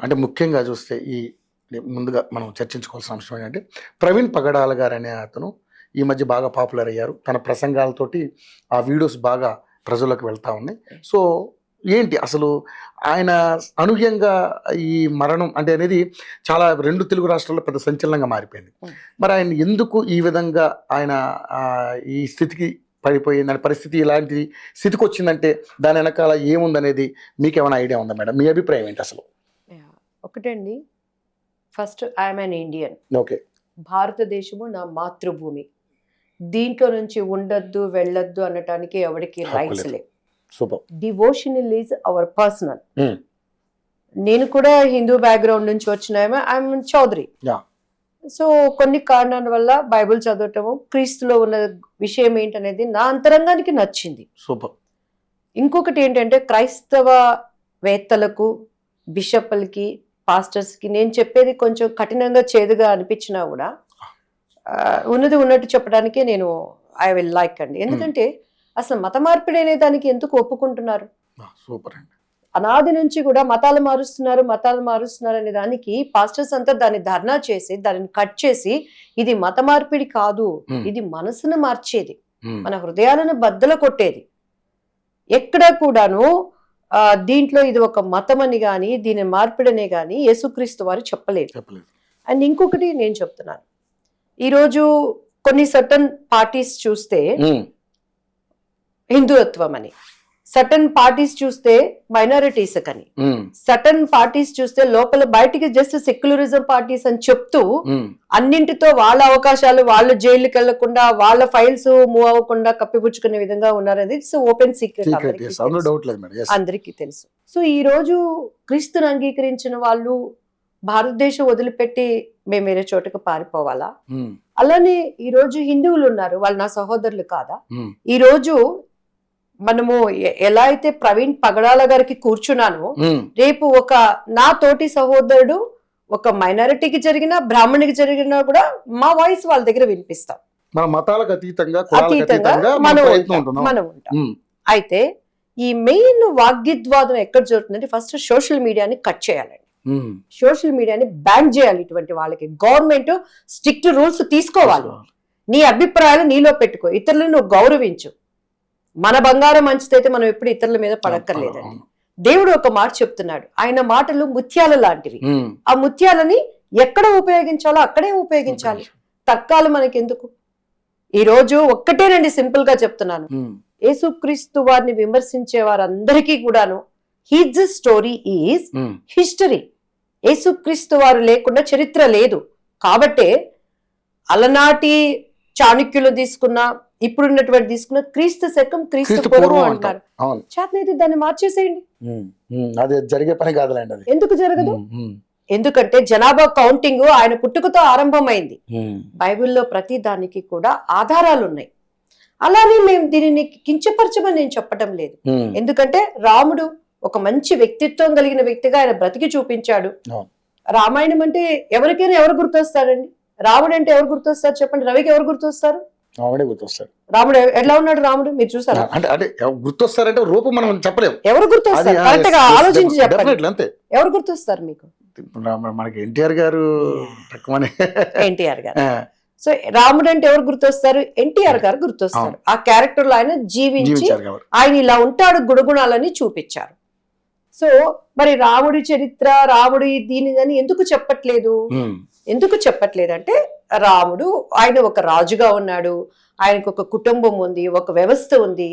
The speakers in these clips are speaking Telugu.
అంటే ముఖ్యంగా చూస్తే ముందుగా మనం చర్చించుకోవాల్సిన అంశం ఏంటంటే ప్రవీణ్ పగడాల గారు అనే అతను ఈ మధ్య బాగా పాపులర్ అయ్యారు. తన ప్రసంగాలతోటి ఆ వీడియోస్ బాగా ప్రజల్లోకి వెళ్తా ఉన్నాయి. సో ఏంటి అసలు ఆయన అనూహ్యంగా ఈ మరణం అంటే అనేది చాలా 2 తెలుగు రాష్ట్రాల్లో పెద్ద సంచలనంగా మారిపోయింది. మరి ఆయన ఎందుకు ఈ విధంగా ఆయన ఈ స్థితికి పడిపోయింది, దాని పరిస్థితి ఇలాంటి స్థితికి వచ్చిందంటే దాని వెనకాల ఏముందనేది మీకేమైనా ఐడియా ఉందా మేడం? మీ అభిప్రాయం ఏంటి అసలు? ఒకటండి, first I'm an Indian. Okay, భారతదేశము నా మాతృభూమి. దీంట్లో నుంచి ఉండొద్దు వెళ్ళొద్దు అనటానికి ఎవరికి రైట్స్ లేవు. Super. Devotional is our personal. నేను కూడా హిందూ బ్యాక్గ్రౌండ్ నుంచి వచ్చినామో ఐఎమ్ చౌదరి. సో కొన్ని కారణాల వల్ల బైబిల్ చదవటము, క్రీస్తులో ఉన్న విషయం ఏంటనేది నా అంతరంగానికి నచ్చింది. సూపర్. ఇంకొకటి ఏంటంటే క్రైస్తవ వేత్తలకు, బిషప్లకి, పాస్టర్స్కి నేను చెప్పేది కొంచెం కఠినంగా చేదుగా అనిపించినా కూడా ఉన్నది ఉన్నట్టు చెప్పడానికే నేను ఐ విల్ లైక్ అండి. ఎందుకంటే అసలు మత మార్పిడి అనే దానికి ఎందుకు ఒప్పుకుంటున్నారు? సూపర్ అండి. అనాది నుంచి కూడా మతాలు మారుస్తున్నారు అనే దానికి పాస్టర్స్ అంతా దాన్ని ధర్నా చేసి దానిని కట్ చేసి ఇది మత మార్పిడి కాదు, ఇది మనసును మార్చేది, మన హృదయాలను బద్దలు కొట్టేది. ఎక్కడ కూడాను దీంట్లో ఇది ఒక మతం అని కానీ దీని మార్పిడనే కానీ యేసుక్రీస్తు వారు చెప్పలేదు. అండ్ ఇంకొకటి నేను చెప్తున్నాను, ఈరోజు కొన్ని సర్టన్ పార్టీస్ చూస్తే హిందుత్వం అని, సర్టన్ పార్టీస్ చూస్తే మైనారిటీస్ అని, సర్టన్ పార్టీస్ చూస్తే లోపల బయటికి జస్ట్ సెక్యులరిజం పార్టీస్ అని చెప్తూ అన్నింటితో వాళ్ళ అవకాశాలు, వాళ్ళు జైలుకి వెళ్లకుండా, వాళ్ళ ఫైల్స్ మూవ్ అవ్వకుండా కప్పిపుచ్చుకునే విధంగా ఉన్నారనేది ఇట్స్ ఓపెన్ సీక్రెట్, అందరికీ తెలుసు. సో ఈ రోజు క్రీస్తుని అంగీకరించిన వాళ్ళు భారతదేశం వదిలిపెట్టి మేము వేరే చోటకు పారిపోవాలా? అలానే ఈ రోజు హిందువులు ఉన్నారు, వాళ్ళు నా సహోదరులు కాదా? ఈ రోజు మనము ఎలా అయితే ప్రవీణ్ పగడాల గారికి కూర్చున్నాను, రేపు ఒక నా తోటి సహోదరుడు ఒక మైనారిటీకి జరిగినా బ్రాహ్మణికి జరిగినా కూడా మా వాయిస్ వాళ్ళ దగ్గర వినిపిస్తాం. మతాలకు అతీతంగా మనం ఉంటాం. అయితే ఈ మెయిన్ వాగ్విద్వాదం ఎక్కడ జరుగుతుందంటే ఫస్ట్ సోషల్ మీడియాని కట్ చేయాలండి. సోషల్ మీడియాని బ్యాన్ చేయాలి. ఇటువంటి వాళ్ళకి గవర్నమెంట్ స్ట్రిక్ట్ రూల్స్ తీసుకోవాలి. నీ అభిప్రాయాలు నీలో పెట్టుకో, ఇతరులను నువ్వు గౌరవించు. మన బంగారం మంచిదైతే మనం ఎప్పుడు ఇతరుల మీద పడక్కర్లేదండి. దేవుడు ఒక మాట చెప్తున్నాడు, ఆయన మాటలు ముత్యాల లాంటివి. ఆ ముత్యాలని ఎక్కడ ఉపయోగించాలో అక్కడే ఉపయోగించాలి. తర్కాలు మనకెందుకు? ఈ రోజు ఒక్కటేనండి, సింపుల్ గా చెప్తున్నాను, యేసుక్రీస్తు వారిని విమర్శించే వారందరికీ కూడాను హిజ్ స్టోరీ ఈజ్ హిస్టరీ. యేసుక్రీస్తు వారు లేకుండా చరిత్ర లేదు. కాబట్టే అలనాటి చాణక్యులు తీసుకున్నా, ఇప్పుడున్నటువంటి తీసుకున్న క్రీస్తు శకం క్రీస్తు పూర్వం అంటారు. చేతనైతే దాన్ని మార్చేసేయండి. అది జరిగే పని కాదులేండి. అది ఎందుకు జరగదు? ఎందుకంటే జనాభా కౌంటింగ్ ఆయన పుట్టుకతో ఆరంభమైంది. బైబిల్లో ప్రతి దానికి కూడా ఆధారాలు ఉన్నాయి. అలానే మేము దీనిని కించపరచమని నేను చెప్పడం లేదు. ఎందుకంటే రాముడు ఒక మంచి వ్యక్తిత్వం కలిగిన వ్యక్తిగా ఆయన బ్రతికి చూపించాడు. రామాయణం అంటే ఎవరికైనా ఎవరు గుర్తొస్తారండి? రాముడు అంటే ఎవరు గుర్తొస్తారు చెప్పండి? రవికి ఎవరు గుర్తొస్తారు? రాముడే గుర్తొస్తాడు. రాముడు ఎలా ఉన్నాడు? రాముడు మీరు చూసారా? అంటే గుర్తొస్తారంటే రూపం మనం చెప్పలేము. ఎవరు గుర్తొస్తారు? కరెక్ట్ గా ఆలోచించి చెప్పండి. ఎవరు గుర్తొస్తారు మీకు? మనకి ఎన్టీఆర్ గారు. ఎన్టీఆర్ గారు. సో రాముడు అంటే ఎవరు గుర్తొస్తారు? ఎన్టీఆర్ గారు గుర్తొస్తారు. ఆ క్యారెక్టర్ లో ఆయన జీవించి ఆయన ఇలా ఉంటాడు, గుణగుణాలని చూపించారు. సో మరి రాముడి చరిత్ర, రాముడి దీనిదని ఎందుకు చెప్పట్లేదు? ఎందుకు చెప్పట్లేదంటే రాముడు ఆయన ఒక రాజుగా ఉన్నాడు, ఆయనకు ఒక కుటుంబం ఉంది, ఒక వ్యవస్థ ఉంది.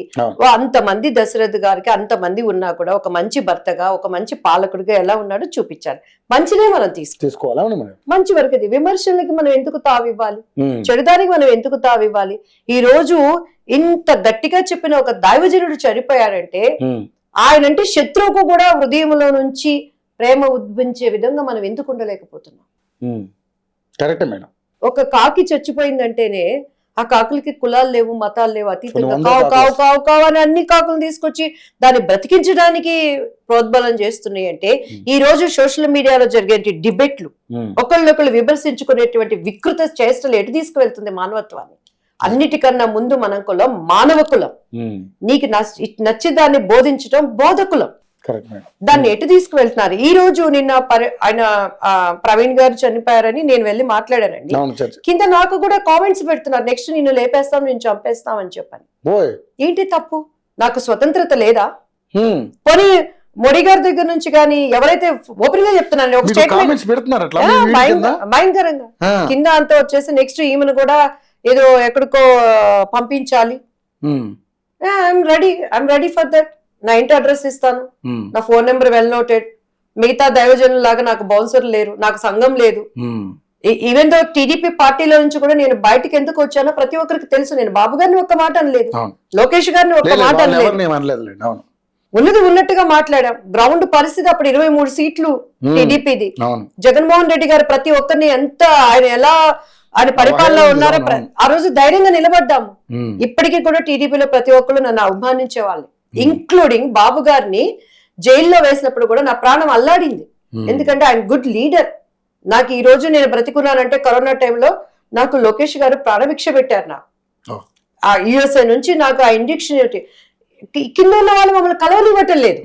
అంతమంది దశరథ్ గారికి అంతమంది ఉన్నా కూడా ఒక మంచి భర్తగా, ఒక మంచి పాలకుడిగా ఎలా ఉన్నాడో చూపించారు. మంచిదే మనం తీసుకోవాలి. మంచి వరకు అది. విమర్శలకి మనం ఎందుకు తావివ్వాలి? చెడుదానికి మనం ఎందుకు తావివ్వాలి? ఈ రోజు ఇంత గట్టిగా చెప్పిన ఒక దైవజనుడు చనిపోయాడంటే ఆయనంటే శత్రువుకు కూడా హృదయంలో నుంచి ప్రేమ ఉద్భవించే విధంగా మనం ఎందుకు ఉండలేకపోతున్నాం? Correct madam. ఒక కాకి చచ్చిపోయిందంటేనే ఆ కాకులకి కులాలు లేవు, మతాలు లేవు, అతీతంగా కావు కావు కావు కావు అని అన్ని కాకులు తీసుకొచ్చి దాన్ని బ్రతికించడానికి ప్రోద్బలం చేస్తున్నాయి. అంటే ఈ రోజు సోషల్ మీడియాలో జరిగే డిబేట్లు, ఒకళ్ళొకళ్ళు విమర్శించుకునేటువంటి వికృత చేష్టలు ఎటు తీసుకువెళ్తుంది మానవత్వాన్ని? అన్నిటికన్నా ముందు మన కులం మానవ కులం. నీకు నచ్చి దాన్ని బోధించడం బోధకులం. Correct madam. దాన్ని ఎటు తీసుకువెళ్తున్నారు? ఈ రోజు నిన్న ఆయన ప్రవీణ్ గారు చనిపోయారని నేను వెళ్ళి మాట్లాడానండి. అవును చర్చ. కింద నాకు కూడా కామెంట్స్ పెడుతున్నారు, నెక్స్ట్ నిన్ను లేపేస్తాం, నేను చంపేస్తాం అని చెప్పాను. ఓయ్. ఏంటి తప్పు? నాకు స్వతంత్రత లేదా? హ్మ్. పోనీ మోడీ గారి దగ్గర నుంచి కానీ ఎవరైతే ఓపెన్ గా చెప్తున్నాను ఒక మీకు స్టేట్మెంట్ కామెంట్స్ పెడుతున్నారు అట్లా మీ వీడియో కింద? భయంకరంగా ఆ. కింద అంతా వచ్చేసి నెక్స్ట్ ఈమెను కూడా ఏదో ఎక్కడికో పంపించాలి. హ్మ్. I'm ready for that. నా ఇంటి అడ్రస్ ఇస్తాను, హ్మ్. నా ఫోన్ నెంబర్ వెల్ నోటెడ్. మిగతా దైవజనుల లాగా నాకు బౌన్సర్ లేరు, నాకు సంఘం లేదు. హ్మ్. ఈవెన్ దో టీడీపీ పార్టీలో నుంచి కూడా నేను బయటికి ఎందుకు వచ్చానో ప్రతి ఒక్కరికి తెలుసు. నేను బాబు గారిని ఒక్క మాట అనలేదు, అవును. లోకేష్ గారిని ఒక్క లేదు, మాట వాళ్ళని అనలేదు. ఎవరిని ఏం అనలేదులేండి. అవును. ఉన్నది ఉన్నట్టుగా మాట్లాడాం. గ్రౌండ్ పరిస్థితి అప్పుడు 23 సీట్లు టీడీపీది. అవును. జగన్మోహన్ రెడ్డి గారు ప్రతి ఒక్కరిని ఎంత ఆయన ఎలా ఆయన పరిపాలన ఉన్నారో ఆ రోజు ధైర్యంగా నిలబడ్డాము. హ్మ్. ఇప్పటికీ కూడా టీడీపీలో ప్రతి ఒక్కరు నన్ను అవమానించే వాళ్ళు, ఇంక్లూడింగ్ బాబు గారిని జైల్లో వేసినప్పుడు కూడా నా ప్రాణం అల్లాడింది. ఎందుకంటే ఆయన గుడ్ లీడర్. నాకు ఈ రోజు నేను బ్రతికున్నానంటే కరోనా టైంలో నాకు లోకేష్ గారు ప్రాణభిక్ష పెట్టారు. నాకు ఓ. ఆ యుఎస్ఏ నుంచి నాకు ఆ ఇంజెక్షన్ కింద ఉన్న వాళ్ళు మమ్మల్ని కలవనివ్వటం లేదు.